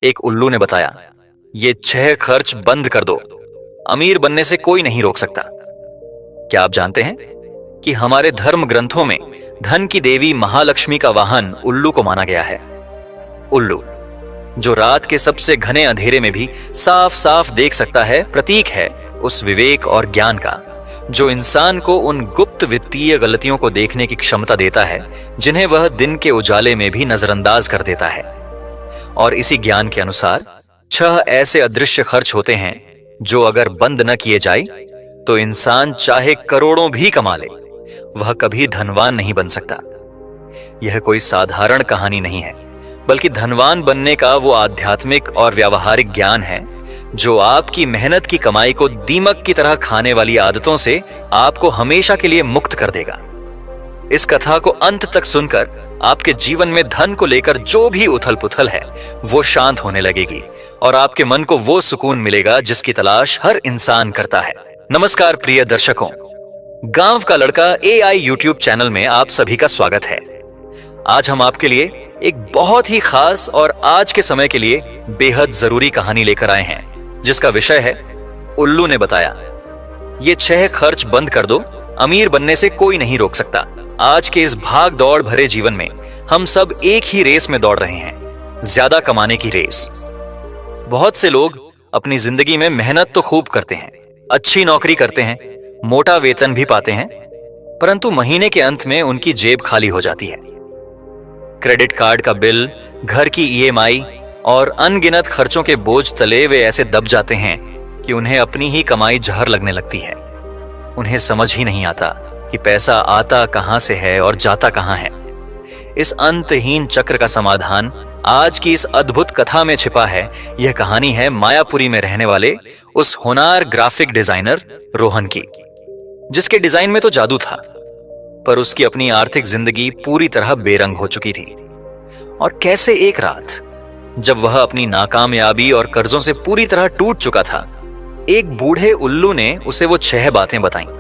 एक उल्लू ने बताया, ये 6 खर्च बंद कर दो, अमीर बनने से कोई नहीं रोक सकता। क्या आप जानते हैं कि हमारे धर्म ग्रंथों में धन की देवी महालक्ष्मी का वाहन उल्लू को माना गया है। उल्लू, जो रात के सबसे घने अंधेरे में भी साफ साफ देख सकता है, प्रतीक है उस विवेक और ज्ञान का जो इंसान को उन गुप्त वित्तीय गलतियों को देखने की क्षमता देता है जिन्हें वह दिन के उजाले में भी नजरअंदाज कर देता है। और इसी ज्ञान के अनुसार 6 ऐसे अदृश्य खर्च होते हैं जो अगर बंद न किए जाए तो इंसान चाहे करोड़ों भी कमा ले, वह कभी धनवान नहीं बन सकता। यह कोई साधारण कहानी नहीं है, बल्कि धनवान बनने का वो आध्यात्मिक और व्यावहारिक ज्ञान है जो आपकी मेहनत की कमाई को दीमक की तरह खाने वाली आदतों से आपको हमेशा के लिए मुक्त कर देगा। इस कथा को अंत तक सुनकर आपके जीवन में धन को लेकर जो भी उथल पुथल है वो शांत होने लगेगी और आपके मन को वो सुकून मिलेगा जिसकी तलाश हर इंसान करता है। नमस्कार प्रिय दर्शकों, गांव का लड़का AI YouTube चैनल में आप सभी का स्वागत है। आज हम आपके लिए एक बहुत ही खास और आज के समय के लिए बेहद जरूरी कहानी लेकर आए हैं जिसका विषय है उल्लू ने बताया, ये 6 खर्च बंद कर दो, अमीर बनने से कोई नहीं रोक सकता। आज के इस भाग दौड़ भरे जीवन में हम सब एक ही रेस में दौड़ रहे हैं, ज्यादा कमाने की रेस। बहुत से लोग अपनी जिंदगी में मेहनत तो खूब करते हैं, अच्छी नौकरी करते हैं, मोटा वेतन भी पाते हैं, परंतु महीने के अंत में उनकी जेब खाली हो जाती है। क्रेडिट कार्ड का बिल, घर की EMI और अनगिनत खर्चों के बोझ तले वे ऐसे दब जाते हैं कि उन्हें अपनी ही कमाई जहर लगने लगती है। उन्हें समझ ही नहीं आता कि पैसा आता कहां से है और जाता कहां है। इस अंतहीन चक्र का समाधान आज की इस अद्भुत कथा में छिपा है। यह कहानी है मायापुरी में रहने वाले उस होनार ग्राफिक डिजाइनर रोहन की, जिसके डिजाइन में तो जादू था, पर उसकी अपनी आर्थिक जिंदगी पूरी तरह बेरंग हो चुकी थी। और कैसे एक रात जब वह अपनी नाकामयाबी और कर्जों से पूरी तरह टूट चुका था, एक बूढ़े उल्लू ने उसे वो 6 बातें बताईं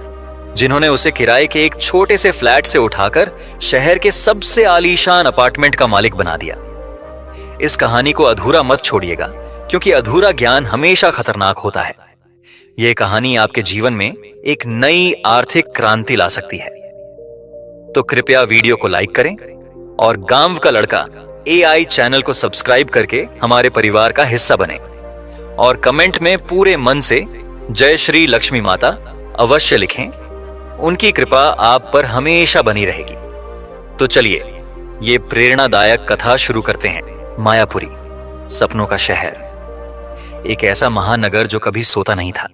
जिन्होंने उसे किराए के एक छोटे से फ्लैट से उठाकर शहर के सबसे आलीशान अपार्टमेंट का मालिक बना दिया। इस कहानी को अधूरा मत छोड़िएगा, क्योंकि अधूरा ज्ञान हमेशा खतरनाक होता है। यह कहानी आपके जीवन में एक नई आर्थिक क्रांति ला सकती है। तो कृपया वीडियो को लाइक करें और गांव का लड़का AI चैनल को सब्सक्राइब करके हमारे परिवार का हिस्सा बने और कमेंट में पूरे मन से जय श्री लक्ष्मी माता अवश्य लिखें। उनकी कृपा आप पर हमेशा बनी रहेगी। तो चलिए ये प्रेरणादायक कथा शुरू करते हैं। मायापुरी, सपनों का शहर, एक ऐसा महानगर जो कभी सोता नहीं था।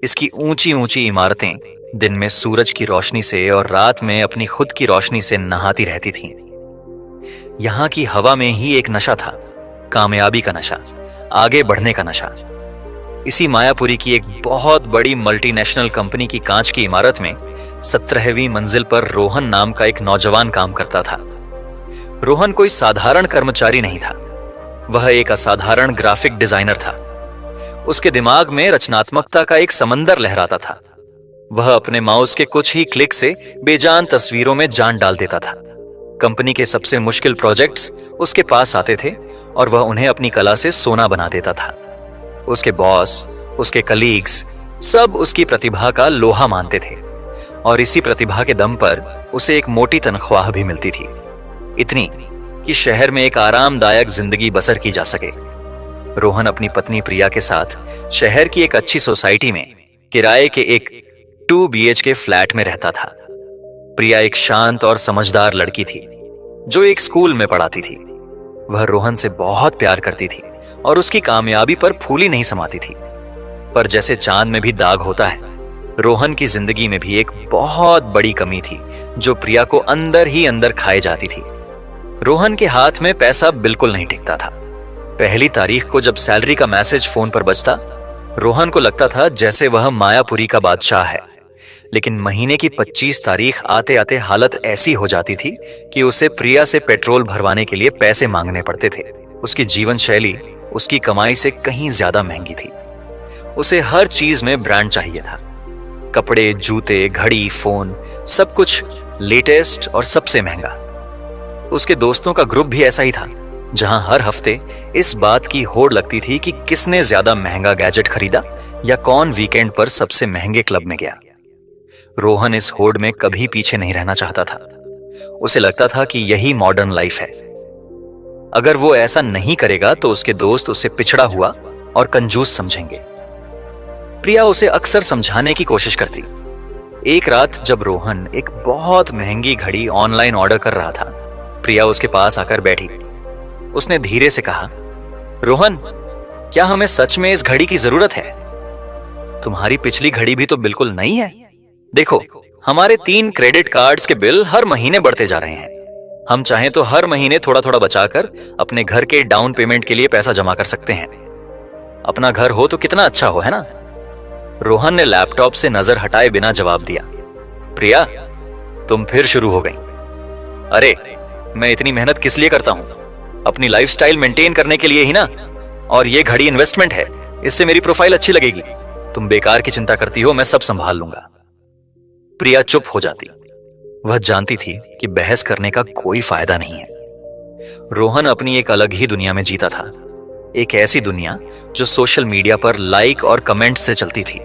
इसकी ऊंची ऊंची इमारतें दिन में सूरज की रोशनी से और रात में अपनी खुद की रोशनी से नहाती रहती थीं। यहां की हवा में ही एक नशा था, कामयाबी का नशा, आगे बढ़ने का नशा। इसी मायापुरी की एक बहुत बड़ी मल्टीनेशनल कंपनी की कांच की इमारत में 17वीं मंजिल पर रोहन नाम का एक नौजवान काम करता था। रोहन कोई साधारण कर्मचारी नहीं था, वह एक असाधारण ग्राफिक डिजाइनर था। उसके दिमाग में रचनात्मकता का एक समंदर लहराता था। वह अपने माउस के कुछ ही क्लिक से बेजान तस्वीरों में जान डाल देता था। कंपनी के सबसे मुश्किल प्रोजेक्ट्स उसके पास आते थे और वह उन्हें अपनी कला से सोना बना देता था। उसके बॉस, उसके कलीग्स सब उसकी प्रतिभा का लोहा मानते थे और इसी प्रतिभा के दम पर उसे एक मोटी तनख्वाह भी मिलती थी, इतनी कि शहर में एक आरामदायक जिंदगी बसर की जा सके। रोहन अपनी पत्नी प्रिया के साथ शहर की एक अच्छी सोसाइटी में किराए के एक 2 BHK फ्लैट में रहता था। प्रिया एक शांत और समझदार लड़की थी जो एक स्कूल में पढ़ाती थी। वह रोहन से बहुत प्यार करती थी और उसकी कामयाबी पर फूली नहीं समाती थी। पर जैसे चांद में भी दाग होता है, रोहन की जिंदगी में भी एक बहुत बड़ी कमी थी जो प्रिया को अंदर ही अंदर खाए जाती थी। रोहन के हाथ में पैसा बिल्कुल नहीं टिकता था। पहली तारीख को जब सैलरी का मैसेज फोन पर बजता, रोहन को लगता था जैसे वह मायापुरी का बादशाह है। लेकिन महीने की 25 तारीख आते आते हालत ऐसी हो जाती थी कि उसे प्रिया से पेट्रोल भरवाने के लिए पैसे मांगने पड़ते थे। उसकी जीवन शैली उसकी कमाई से कहीं ज्यादा महंगी थी। उसे हर चीज में ब्रांड चाहिए था। कपड़े, जूते, घड़ी, फोन, सब कुछ लेटेस्ट और सबसे महंगा। उसके दोस्तों का ग्रुप भी ऐसा ही था जहां हर हफ्ते इस बात की होड़ लगती थी कि किसने ज्यादा महंगा गैजेट खरीदा या कौन वीकेंड पर सबसे महंगे क्लब में गया। रोहन इस होड़ में कभी पीछे नहीं रहना चाहता था। उसे लगता था कि यही मॉडर्न लाइफ है। अगर वो ऐसा नहीं करेगा तो उसके दोस्त उसे पिछड़ा हुआ और कंजूस समझेंगे। प्रिया उसे अक्सर समझाने की कोशिश करती। एक रात जब रोहन एक बहुत महंगी घड़ी ऑनलाइन ऑर्डर कर रहा था, प्रिया उसके पास आकर बैठी। उसने धीरे से कहा, रोहन, क्या हमें सच में इस घड़ी की जरूरत है? तुम्हारी पिछली घड़ी भी तो बिल्कुल नई है। देखो, हमारे 3 क्रेडिट कार्ड्स के बिल हर महीने बढ़ते जा रहे हैं। हम चाहें तो हर महीने थोड़ा थोड़ा बचाकर अपने घर के डाउन पेमेंट के लिए पैसा जमा कर सकते हैं। अपना घर हो तो कितना अच्छा हो, है ना? रोहन ने लैपटॉप से नजर हटाए बिना जवाब दिया। प्रिया, तुम फिर शुरू हो गई। अरे, मैं इतनी मेहनत किस लिए करता हूं? अपनी लाइफस्टाइल मेंटेन करने के लिए ही ना। और ये घड़ी इन्वेस्टमेंट है, इससे मेरी प्रोफाइल अच्छी लगेगी। तुम बेकार की चिंता करती हो, मैं सब संभाल लूंगा। प्रिया चुप हो जाती। वह जानती थी कि बहस करने का कोई फायदा नहीं है। रोहन अपनी एक अलग ही दुनिया में जीता था। एक ऐसी दुनिया जो सोशल मीडिया पर लाइक और कमेंट से चलती थी।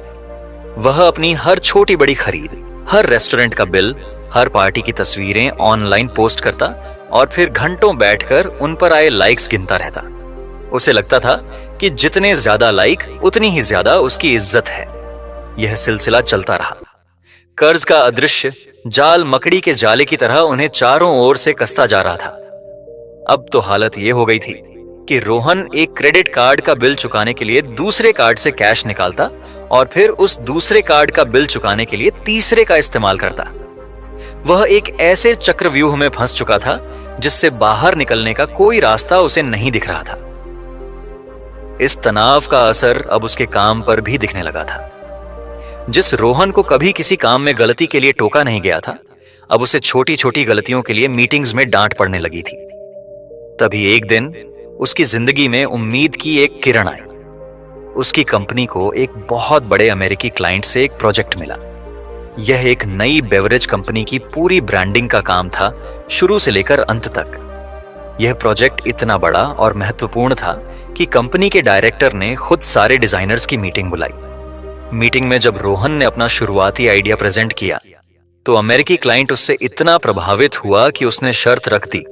वह अपनी हर छोटी बड़ी खरीद, हर रेस्टोरेंट का बिल, हर पार्टी की तस्वीरें ऑनलाइन पोस्ट करता और फिर घंटों बैठकर उन पर आए लाइक्स गिनता रहता। उसे लगता था कि जितने ज्यादा लाइक उतनी ही ज्यादा उसकी इज्जत है। यह सिलसिला चलता रहा। कर्ज का अदृश्य जाल मकड़ी के जाले की तरह उन्हें चारों ओर से कसता जा रहा था। अब तो हालत यह हो गई थी कि रोहन एक क्रेडिट कार्ड का बिल चुकाने के लिए दूसरे कार्ड से कैश निकालता और फिर उस दूसरे कार्ड का बिल चुकाने के लिए तीसरे का इस्तेमाल करता। वह एक ऐसे चक्रव्यूह में फंस चुका था जिससे बाहर निकलने का कोई रास्ता उसे नहीं दिख रहा था। इस तनाव का असर अब उसके काम पर भी दिखने लगा था। जिस रोहन को कभी किसी काम में गलती के लिए टोका नहीं गया था, अब उसे छोटी छोटी गलतियों के लिए मीटिंग्स में डांट पड़ने लगी थी। तभी एक दिन उसकी जिंदगी में उम्मीद की एक किरण आई। उसकी कंपनी को एक बहुत बड़े अमेरिकी क्लाइंट से एक प्रोजेक्ट मिला। यह एक नई बेवरेज कंपनी की पूरी ब्रांडिंग का काम था, शुरू से लेकर अंत तक। यह प्रोजेक्ट इतना बड़ा और महत्वपूर्ण था कि कंपनी के डायरेक्टर ने खुद सारे डिजाइनर्स की मीटिंग बुलाई। मीटिंग में जब रोहन ने अपना शुरुआती आइडिया प्रेजेंट किया तो अमेरिकी क्लाइंट उससे इतना प्रभावित हुआ कि उसने शर्त रख दी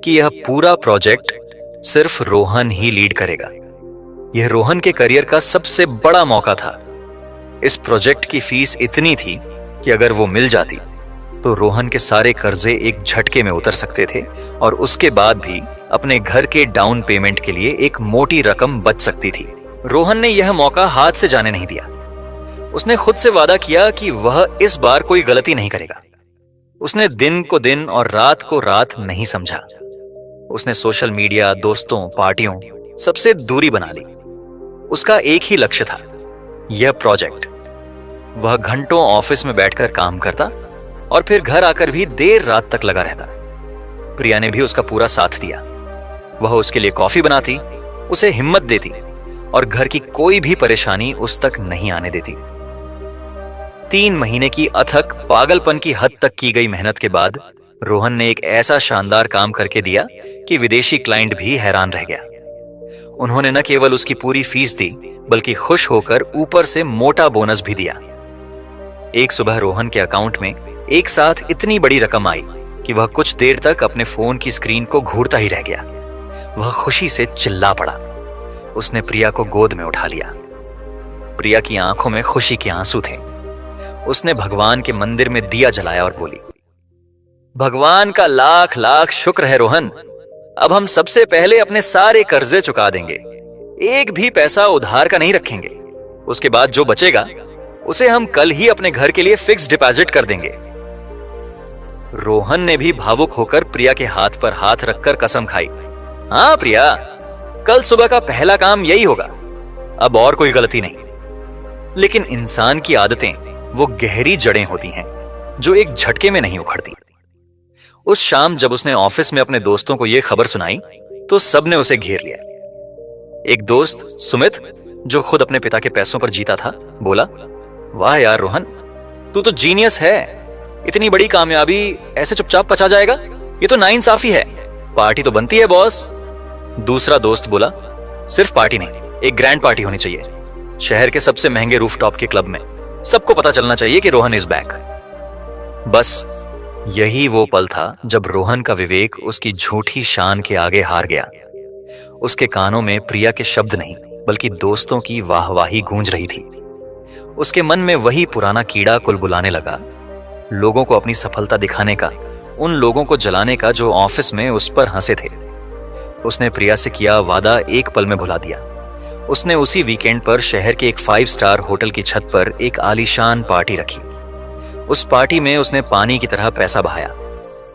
कि यह पूरा प्रोजेक्ट सिर्फ रोहन ही लीड करेगा। यह रोहन के करियर का सबसे बड़ा मौका था। इस प्रोजेक्ट की फीस इतनी थी कि अगर वो मिल जाती तो रोहन के सारे कर्जे एक झटके में उतर सकते थे और उसके बाद भी अपने घर के डाउन पेमेंट के लिए एक मोटी रकम बच सकती थी। रोहन ने यह मौका हाथ से जाने नहीं दिया। उसने खुद से वादा किया कि वह इस बार कोई गलती नहीं करेगा। उसने दिन को दिन और रात को रात नहीं समझा। उसने सोशल मीडिया, दोस्तों, पार्टियों सबसे दूरी बना ली। उसका एक ही लक्ष्य था, यह प्रोजेक्ट। वह घंटों ऑफिस में बैठकर काम करता और फिर घर आकर भी देर रात तक लगा रहता। प्रिया ने भी उसका पूरा साथ दिया। वह उसके लिए कॉफी बनाती, उसे हिम्मत देती और घर की कोई भी परेशानी उस तक नहीं आने देती। 3 महीने की अथक पागलपन की हद तक की गई मेहनत के बाद रोहन ने एक ऐसा शानदार काम करके दिया कि विदेशी क्लाइंट भी हैरान रह गया। उन्होंने न केवल उसकी पूरी फीस दी बल्कि खुश होकर ऊपर से मोटा बोनस भी दिया। एक सुबह रोहन के अकाउंट में एक साथ इतनी बड़ी रकम आई कि वह कुछ देर तक अपने फोन की स्क्रीन को घूरता ही रह गया। वह खुशी से चिल्ला पड़ा। उसने प्रिया को गोद में उठा लिया। प्रिया की आंखों में खुशी के आंसू थे। उसने भगवान के मंदिर में दिया जलाया और बोली, भगवान का लाख लाख शुक्र है रोहन। अब हम सबसे पहले अपने सारे कर्जे चुका देंगे, एक भी पैसा उधार का नहीं रखेंगे। उसके बाद जो बचेगा उसे हम कल ही अपने घर के लिए फिक्स डिपॉजिट कर देंगे। रोहन ने भी भावुक होकर प्रिया के हाथ पर हाथ रखकर कसम खाई, हाँ प्रिया, कल सुबह का पहला काम यही होगा, अब और कोई गलती नहीं। लेकिन इंसान की आदतें वो गहरी जड़ें होती हैं जो एक झटके में नहीं उखड़ती। उस शाम जब उसने ऑफिस में अपने दोस्तों को यह खबर सुनाई तो सबने उसे घेर लिया। एक दोस्त सुमित, जो खुद अपने पिता के पैसों पर जीता था, बोला, वाह यार रोहन, तू तो जीनियस है। इतनी बड़ी कामयाबी ऐसे चुपचाप पचा जाएगा? ये तो नाइंसाफी है। पार्टी तो बनती है बॉस। दूसरा दोस्त बोला, सिर्फ पार्टी नहीं, एक ग्रैंड पार्टी होनी चाहिए, शहर के सबसे महंगे रूफटॉप के क्लब में, सबको पता चलना चाहिए कि रोहन इज बैक। बस यही वो पल था जब रोहन का विवेक उसकी झूठी शान के आगे हार गया। उसके कानों में प्रिया के शब्द नहीं बल्कि दोस्तों की वाहवाही गूंज रही थी। उसके मन में वही पुराना कीड़ा कुलबुलाने लगा, लोगों को अपनी सफलता दिखाने का, उन लोगों को जलाने का जो ऑफिस में उस पर हंसे थे। उसने प्रिया से किया वादा एक पल में भुला दिया। उसने उसी वीकेंड पर शहर के एक 5 स्टार होटल की छत पर एक आलीशान पार्टी रखी। उस पार्टी में उसने पानी की तरह पैसा बहाया,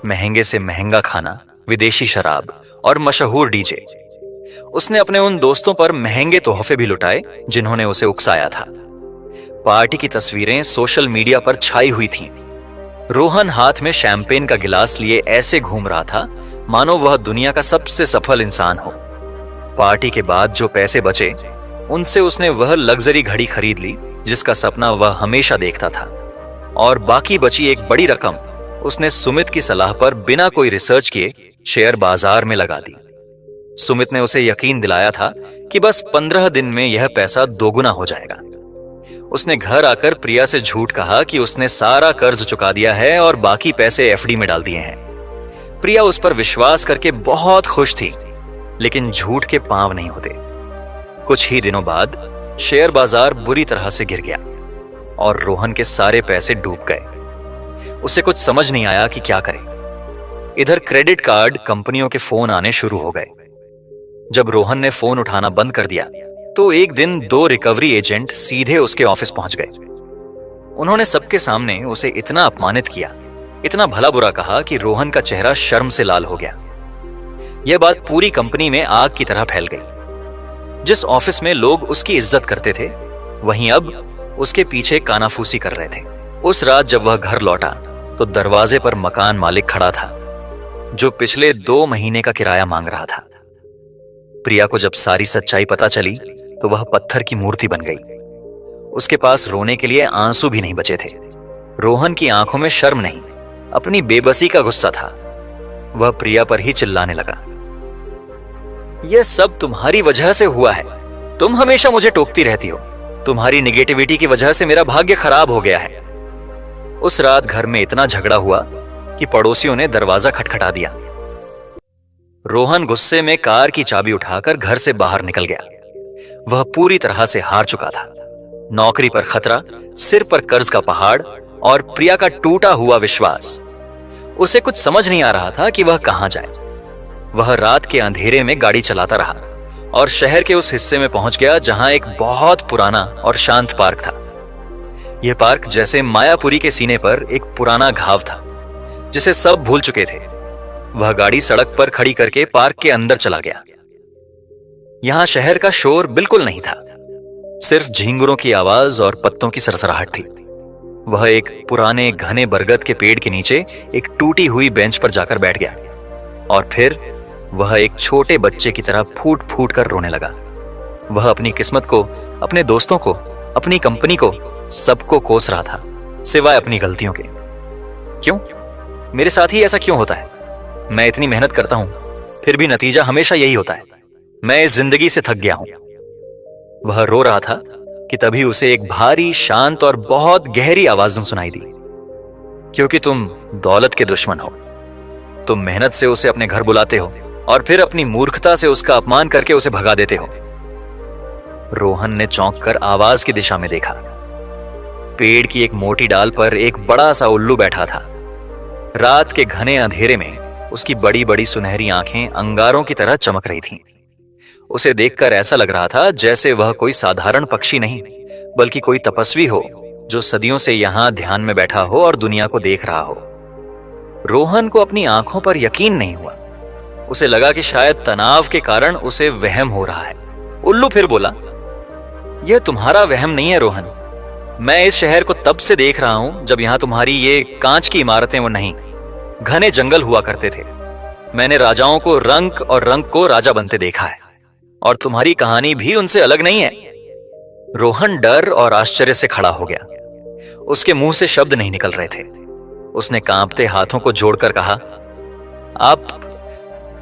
महंगे से महंगा खाना, विदेशी शराब और मशहूर डीजे। उसने अपने उन दोस्तों पर महंगे तोहफे भी लुटाए जिन्होंने उसे उकसाया था। पार्टी की तस्वीरें सोशल मीडिया पर छाई हुई थीं। रोहन हाथ में शैंपेन का गिलास लिए ऐसे घूम रहा था मानो वह दुनिया का सबसे सफल इंसान हो। पार्टी के बाद जो पैसे बचे उनसे उसने वह लग्जरी घड़ी खरीद ली जिसका सपना वह हमेशा देखता था, और बाकी बची एक बड़ी रकम उसने सुमित की सलाह पर बिना कोई रिसर्च किए शेयर बाजार में लगा दी। सुमित ने उसे यकीन दिलाया था कि बस 15 दिन में यह पैसा दोगुना हो जाएगा। उसने घर आकर प्रिया से झूठ कहा कि उसने सारा कर्ज चुका दिया है और बाकी पैसे एफडी में डाल दिए हैं। प्रिया उस पर विश्वास करके बहुत खुश थी, लेकिन झूठ के पांव नहीं होते। कुछ ही दिनों बाद शेयर बाजार बुरी तरह से गिर गया और रोहन के सारे पैसे डूब गए। उसे कुछ समझ नहीं आया कि क्या करे। इधर क्रेडिट कार्ड कंपनियों के फोन आने शुरू हो गए। जब रोहन ने फोन उठाना बंद कर दिया तो एक दिन 2 रिकवरी एजेंट सीधे उसके ऑफिस पहुंच गए। उन्होंने सबके सामने उसे इतना अपमानित किया, इतना भला बुरा कहा कि रोहन का चेहरा शर्म से लाल हो गया। यह बात पूरी कंपनी में आग की तरह फैल गई। जिस ऑफिस में लोग उसकी इज्जत करते थे, वहीं अब उसके पीछे कानाफूसी कर रहे थे। उस रात जब वह घर लौटा तो दरवाजे पर मकान मालिक खड़ा था, जो पिछले 2 महीने का किराया मांग रहा था। प्रिया को जब सारी सच्चाई पता चली तो वह पत्थर की मूर्ति बन गई। उसके पास रोने के लिए आंसू भी नहीं बचे थे। रोहन की आंखों में शर्म नहीं, अपनी बेबसी का गुस्सा था। वह प्रिया पर ही चिल्लाने लगा, यह सब तुम्हारी वजह से हुआ है। तुम हमेशा मुझे टोकती रहती हो। तुम्हारी निगेटिविटी की वजह से मेरा भाग्य खराब हो गया है। उस रात घर में इतना झगड़ा हुआ कि पड़ोसियों ने दरवाजा खटखटा दिया। रोहन गुस्से में कार की चाबी उठाकर घर से बाहर निकल गया। वह पूरी तरह से हार चुका था। नौकरी पर खतरा, सिर पर कर्ज का पहाड़ और प्रिया का टूटा हुआ विश्वास। उसे कुछ समझ नहीं आ रहा था कि वह कहां जाए। वह रात के अंधेरे में गाड़ी चलाता रहा और शहर के उस हिस्से में पहुंच गया जहां एक बहुत पुराना और शांत पार्क था। यह पार्क जैसे मायापुरी के सीने पर एक पुराना घाव था जिसे सब भूल चुके थे। वह गाड़ी सड़क पर खड़ी करके पार्क के अंदर चला गया। यहां शहर का शोर बिल्कुल नहीं था, सिर्फ झींगुरों की आवाज और पत्तों की सरसराहट थी। वह एक पुराने घने बरगद के पेड़ के नीचे एक टूटी हुई बेंच पर जाकर बैठ गया और फिर वह एक छोटे बच्चे की तरह फूट फूट कर रोने लगा। वह अपनी किस्मत को, अपने दोस्तों को, अपनी कंपनी को, सबको कोस रहा था सिवाय अपनी गलतियों के। क्यों? मेरे साथ ही ऐसा क्यों होता है? मैं इतनी मेहनत करता हूं, फिर भी नतीजा हमेशा यही होता है। मैं इस जिंदगी से थक गया हूं। वह रो रहा था कि तभी उसे एक भारी, शांत और बहुत गहरी आवाज सुनाई दी, क्योंकि तुम दौलत के दुश्मन हो। तुम मेहनत से उसे अपने घर बुलाते हो और फिर अपनी मूर्खता से उसका अपमान करके उसे भगा देते हो। रोहन ने चौंक कर आवाज की दिशा में देखा। पेड़ की एक मोटी डाल पर एक बड़ा सा उल्लू बैठा था। रात के घने अंधेरे में उसकी बड़ी बड़ी सुनहरी आंखें अंगारों की तरह चमक रही थीं। उसे देखकर ऐसा लग रहा था जैसे वह कोई साधारण पक्षी नहीं, बल्कि कोई तपस्वी हो जो सदियों से यहां ध्यान में बैठा हो और दुनिया को देख रहा हो। रोहन को अपनी आंखों पर यकीन नहीं हुआ। उसे लगा कि शायद तनाव के कारण उसे वहम हो रहा है। उल्लू फिर बोला, यह तुम्हारा वहम नहीं है रोहन। मैं इस शहर को तब से देख रहा हूं जब यहां तुम्हारी ये कांच की इमारतें वो नहीं, घने जंगल हुआ करते थे। मैंने राजाओं को रंक और रंक को राजा बनते देखा है, और तुम्हारी कहानी भी उनसे अलग नहीं है। रोहन डर और आश्चर्य से खड़ा हो गया। उसके मुंह से शब्द नहीं निकल रहे थे। उसने कांपते हाथों को जोड़कर कहा,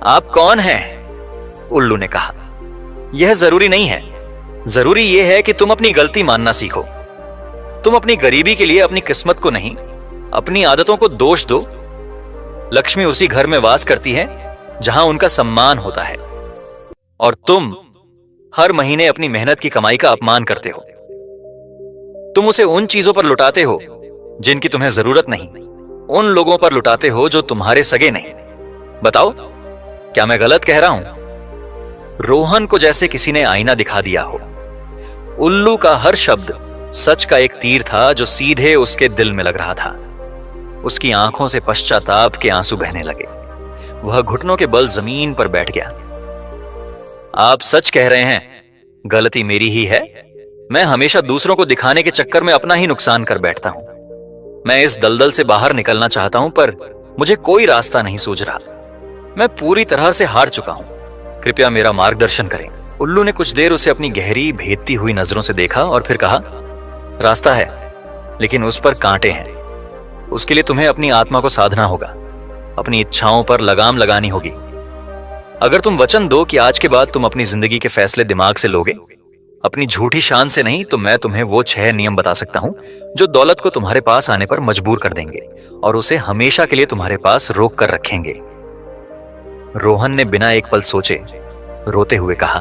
आप कौन हैं? उल्लू ने कहा, यह जरूरी नहीं है। जरूरी यह है कि तुम अपनी गलती मानना सीखो। तुम अपनी गरीबी के लिए अपनी किस्मत को नहीं, अपनी आदतों को दोष दो। लक्ष्मी उसी घर में वास करती है जहां उनका सम्मान होता है, और तुम हर महीने अपनी मेहनत की कमाई का अपमान करते हो। तुम उसे उन चीजों पर लुटाते हो जिनकी तुम्हें जरूरत नहीं, उन लोगों पर लुटाते हो जो तुम्हारे सगे नहीं। बताओ, क्या मैं गलत कह रहा हूं? रोहन को जैसे किसी ने आईना दिखा दिया हो। उल्लू का हर शब्द सच का एक तीर था जो सीधे उसके दिल में लग रहा था। उसकी आंखों से पश्चाताप के आंसू बहने लगे। वह घुटनों के बल जमीन पर बैठ गया। आप सच कह रहे हैं, गलती मेरी ही है। मैं हमेशा दूसरों को दिखाने के चक्कर में अपना ही नुकसान कर बैठता हूं। मैं इस दलदल से बाहर निकलना चाहता हूं, पर मुझे कोई रास्ता नहीं सूझ रहा। मैं पूरी तरह से हार चुका हूं। कृपया मेरा मार्गदर्शन करें। उल्लू ने कुछ देर उसे अपनी गहरी भेदती हुई नजरों से देखा और फिर कहा, रास्ता है, लेकिन उस पर कांटे हैं। उसके लिए तुम्हें अपनी आत्मा को साधना होगा, अपनी इच्छाओं पर लगाम लगानी होगी। अगर तुम वचन दो कि आज के बाद तुम अपनी जिंदगी के फैसले दिमाग से लोगे, अपनी झूठी शान से नहीं, तो मैं तुम्हें वो 6 नियम बता सकता हूं जो दौलत को तुम्हारे पास आने पर मजबूर कर देंगे और उसे हमेशा के लिए तुम्हारे पास रोक कर रखेंगे। रोहन ने बिना एक पल सोचे रोते हुए कहा,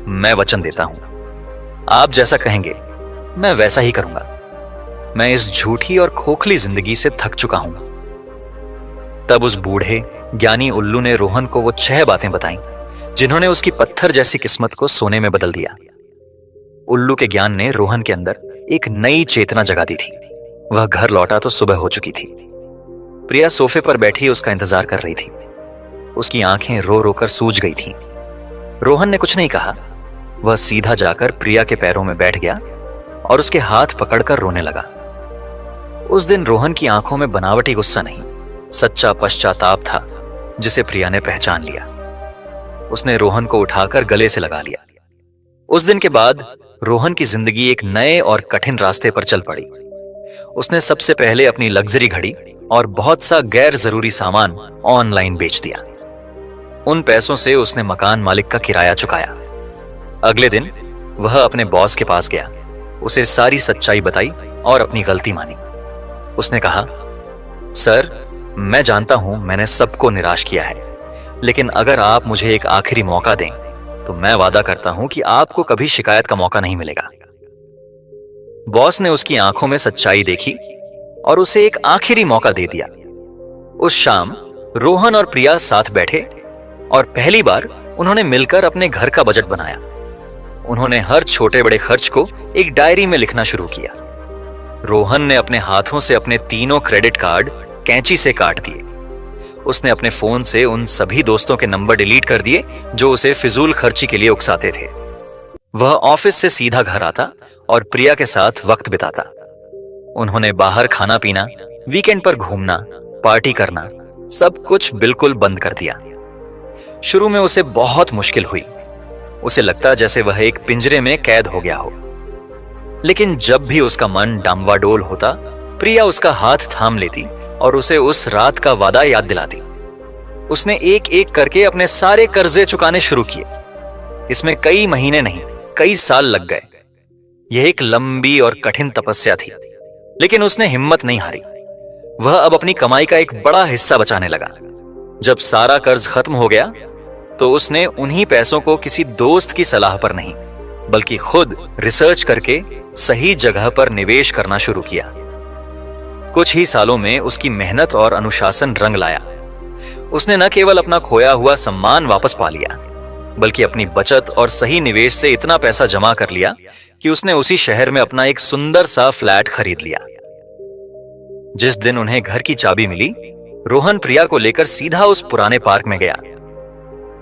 मैं वचन देता हूं, आप जैसा कहेंगे मैं वैसा ही करूंगा। मैं इस झूठी और खोखली जिंदगी से थक चुका हूं। तब उस बूढ़े ज्ञानी उल्लू ने रोहन को वो 6 बातें बताईं जिन्होंने उसकी पत्थर जैसी किस्मत को सोने में बदल दिया। उल्लू के ज्ञान ने रोहन के अंदर एक नई चेतना जगा दी थी। वह घर लौटा तो सुबह हो चुकी थी। प्रिया सोफे पर बैठी उसका इंतजार कर रही थी। उसकी आंखें रो रो कर सूज गई थीं। रोहन ने कुछ नहीं कहा। वह सीधा जाकर प्रिया के पैरों में बैठ गया और उसके हाथ पकड़कर रोने लगा। उस दिन रोहन की आंखों में बनावटी गुस्सा नहीं, सच्चा पश्चाताप था जिसे प्रिया ने पहचान लिया। उसने रोहन को उठाकर गले से लगा लिया। उस दिन के बाद रोहन की जिंदगी एक नए और कठिन रास्ते पर चल पड़ी। उसने सबसे पहले अपनी लग्जरी घड़ी और बहुत सा गैर जरूरी सामान ऑनलाइन बेच दिया। उन पैसों से उसने मकान मालिक का किराया चुकाया। अगले दिन वह अपने बॉस के पास गया, उसे सारी सच्चाई बताई और अपनी गलती मानी। उसने कहा, सर, मैं जानता हूं मैंने सबको निराश किया है, लेकिन अगर आप मुझे एक आखिरी मौका दें तो मैं वादा करता हूं कि आपको कभी शिकायत का मौका नहीं मिलेगा। बॉस ने उसकी आंखों में सच्चाई देखी और उसे एक आखिरी मौका दे दिया। उस शाम रोहन और प्रिया साथ बैठे और पहली बार उन्होंने मिलकर अपने घर का बजट बनाया। उन्होंने हर छोटे बड़े खर्च को एक डायरी में लिखना शुरू किया। रोहन ने अपने हाथों से अपने 3 क्रेडिट कार्ड कैंची से काट दिए। उसने अपने फोन से उन सभी दोस्तों के नंबर डिलीट कर दिए जो उसे फिजूल खर्ची के लिए उकसाते थे। वह ऑफिस से सीधा घर आता और प्रिया के साथ वक्त बिताता। उन्होंने बाहर खाना पीना, वीकेंड पर घूमना, पार्टी करना, सब कुछ बिल्कुल बंद कर दिया। शुरू में उसे बहुत मुश्किल हुई। उसे लगता जैसे वह एक पिंजरे में कैद हो गया हो। लेकिन जब भी उसका मन डांवाडोल होता, प्रिया उसका हाथ थाम लेती और उसे उस रात का वादा याद दिलाती। उसने एक एक करके अपने सारे कर्जे चुकाने शुरू किए। इसमें कई महीने नहीं, कई साल लग गए। यह एक लंबी और कठिन तपस्या थी, लेकिन उसने हिम्मत नहीं हारी। वह अब अपनी कमाई का एक बड़ा हिस्सा बचाने लगा। जब सारा कर्ज खत्म हो गया तो उसने उन्हीं पैसों को किसी दोस्त की सलाह पर नहीं, बल्कि खुद रिसर्च करके सही जगह पर निवेश करना शुरू किया। कुछ ही सालों में उसकी मेहनत और अनुशासन रंग लाया। उसने न केवल अपना खोया हुआ सम्मान वापस पा लिया, बल्कि अपनी बचत और सही निवेश से इतना पैसा जमा कर लिया कि उसने उसी शहर में अपना एक सुंदर सा फ्लैट खरीद लिया। जिस दिन उन्हें घर की चाबी मिली, रोहन प्रिया को लेकर सीधा उस पुराने पार्क में गया।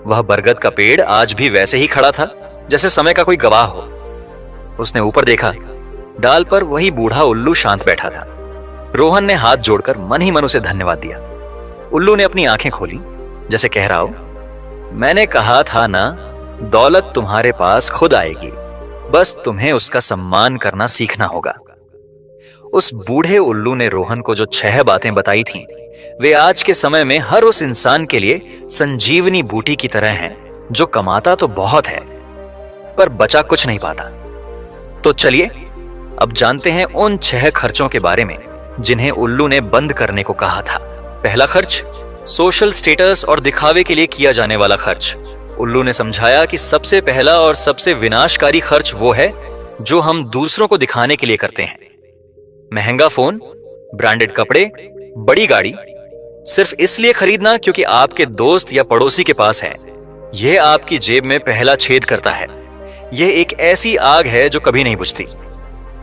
वह बरगद का पेड़ आज भी वैसे ही खड़ा था जैसे समय का कोई गवाह हो। उसने ऊपर देखा, डाल पर वही बूढ़ा उल्लू शांत बैठा था। रोहन ने हाथ जोड़कर मन ही मन उसे धन्यवाद दिया। उल्लू ने अपनी आंखें खोली, जैसे कह रहा हो, मैंने कहा था ना, दौलत तुम्हारे पास खुद आएगी, बस तुम्हें उसका सम्मान करना सीखना होगा। उस बूढ़े उल्लू ने रोहन को जो 6 बातें बताई थीं, वे आज के समय में हर उस इंसान के लिए संजीवनी बूटी की तरह हैं जो कमाता तो बहुत है पर बचा कुछ नहीं पाता। तो चलिए अब जानते हैं उन 6 खर्चों के बारे में जिन्हें उल्लू ने बंद करने को कहा था। पहला खर्च, सोशल स्टेटस और दिखावे के लिए किया जाने वाला खर्च। उल्लू ने समझाया कि सबसे पहला और सबसे विनाशकारी खर्च वो है जो हम दूसरों को दिखाने के लिए करते हैं। महंगा फोन, ब्रांडेड कपड़े, बड़ी गाड़ी सिर्फ इसलिए खरीदना क्योंकि आपके दोस्त या पड़ोसी के पास है, यह आपकी जेब में पहला छेद करता है। यह एक ऐसी आग है जो कभी नहीं बुझती।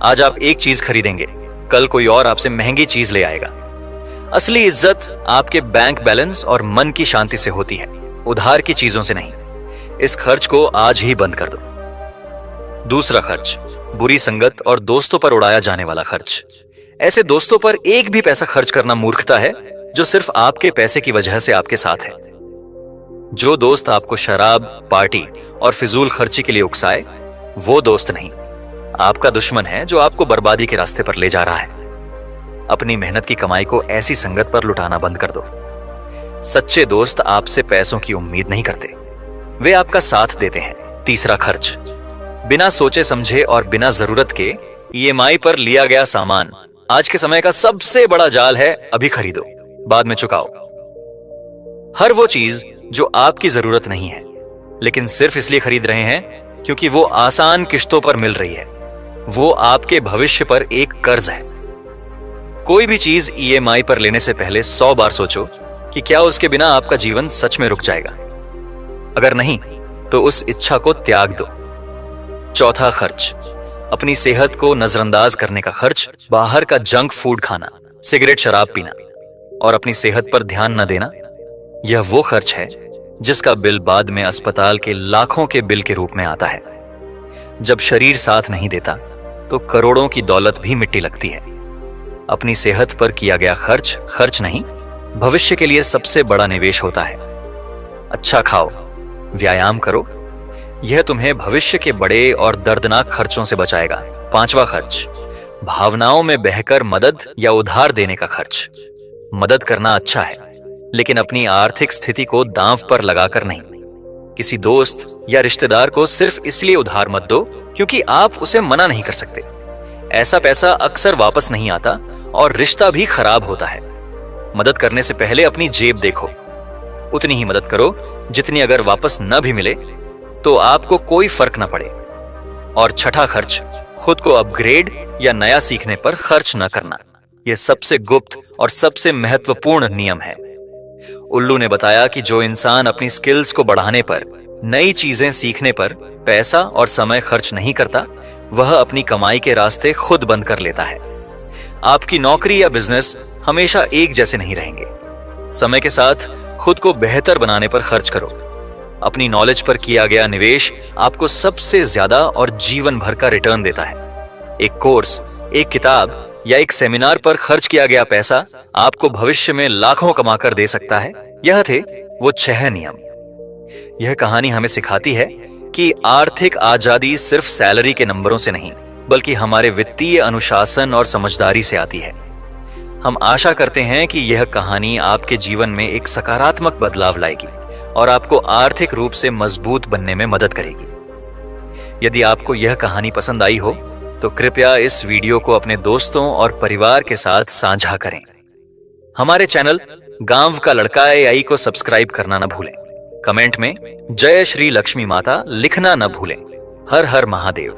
आज आप एक चीज खरीदेंगे, कल कोई और आपसे महंगी चीज ले आएगा। असली इज्जत आपके बैंक बैलेंस और मन की शांति से होती है, उधार की चीजों से नहीं। इस खर्च को आज ही बंद कर दो। दूसरा खर्च, बुरी संगत और दोस्तों पर उड़ाया जाने वाला खर्च। ऐसे दोस्तों पर एक भी पैसा खर्च करना मूर्खता है जो सिर्फ आपके पैसे की वजह से आपके साथ है। जो दोस्त आपको शराब, पार्टी और फिजूल खर्ची के लिए उकसाए, वो दोस्त नहीं, आपका दुश्मन है जो आपको बर्बादी के रास्ते पर ले जा रहा है। अपनी मेहनत की कमाई को ऐसी संगत पर लुटाना बंद कर दो। सच्चे दोस्त आपसे पैसों की उम्मीद नहीं करते, वे आपका साथ देते हैं। तीसरा खर्च, बिना सोचे समझे और बिना जरूरत के ईएमआई पर लिया गया सामान। आज के समय का सबसे बड़ा जाल है अभी खरीदो, बाद में चुकाओ। हर वो चीज जो आपकी जरूरत नहीं है लेकिन सिर्फ इसलिए खरीद रहे हैं क्योंकि वो आसान किश्तों पर मिल रही है, वो आपके भविष्य पर एक कर्ज है। कोई भी चीज ईएमआई पर लेने से पहले 100 बार सोचो कि क्या उसके बिना आपका जीवन सच में रुक जाएगा। अगर नहीं तो उस इच्छा को त्याग दो। चौथा खर्च, अपनी सेहत को नजरअंदाज करने का खर्च। बाहर का जंक फूड खाना, सिगरेट, शराब पीना और अपनी सेहत पर ध्यान न देना, यह वो खर्च है जिसका बिल बाद में अस्पताल के लाखों के बिल के रूप में आता है। जब शरीर साथ नहीं देता तो करोड़ों की दौलत भी मिट्टी लगती है। अपनी सेहत पर किया गया खर्च खर्च नहीं, भविष्य के लिए सबसे बड़ा निवेश होता है। अच्छा खाओ, व्यायाम करो, यह तुम्हें भविष्य के बड़े और दर्दनाक खर्चों से बचाएगा। पांचवा खर्च, भावनाओं में बहकर मदद या उधार देने का खर्च। मदद करना अच्छा है लेकिन अपनी आर्थिक स्थिति को दांव पर लगाकर नहीं। किसी दोस्त या रिश्तेदार को सिर्फ इसलिए उधार मत दो क्योंकि आप उसे मना नहीं कर सकते। ऐसा पैसा अक्सर वापस नहीं आता और रिश्ता भी खराब होता है। मदद करने से पहले अपनी जेब देखो, उतनी ही मदद करो जितनी अगर वापस न भी मिले तो आपको कोई फर्क न पड़े। और छठा खर्च, खुद को अपग्रेड या नया सीखने पर खर्च न करना। यह सबसे गुप्त और सबसे महत्वपूर्ण नियम है। उल्लू ने बताया कि जो इंसान अपनी स्किल्स को बढ़ाने पर, नई चीजें सीखने पर पैसा और समय खर्च नहीं करता, वह अपनी कमाई के रास्ते खुद बंद कर लेता है। आपकी नौकरी या बिजनेस हमेशा एक जैसे नहीं रहेंगे। समय के साथ खुद को बेहतर बनाने पर खर्च करो। अपनी नॉलेज पर किया गया निवेश आपको सबसे ज्यादा और जीवन भर का रिटर्न देता है। एक कोर्स, एक किताब या एक सेमिनार पर खर्च किया गया पैसा आपको भविष्य में लाखों कमाकर दे सकता है। यह थे वो 6 नियम। यह कहानी हमें सिखाती है कि आर्थिक आजादी सिर्फ सैलरी के नंबरों से नहीं बल्कि हमारे वित्तीय अनुशासन और समझदारी से आती है। हम आशा करते हैं कि यह कहानी आपके जीवन में एक सकारात्मक बदलाव लाएगी और आपको आर्थिक रूप से मजबूत बनने में मदद करेगी। यदि आपको यह कहानी पसंद आई हो तो कृपया इस वीडियो को अपने दोस्तों और परिवार के साथ साझा करें। हमारे चैनल गांव का लड़का AI को सब्सक्राइब करना न भूलें। कमेंट में जय श्री लक्ष्मी माता लिखना न भूलें। हर हर महादेव।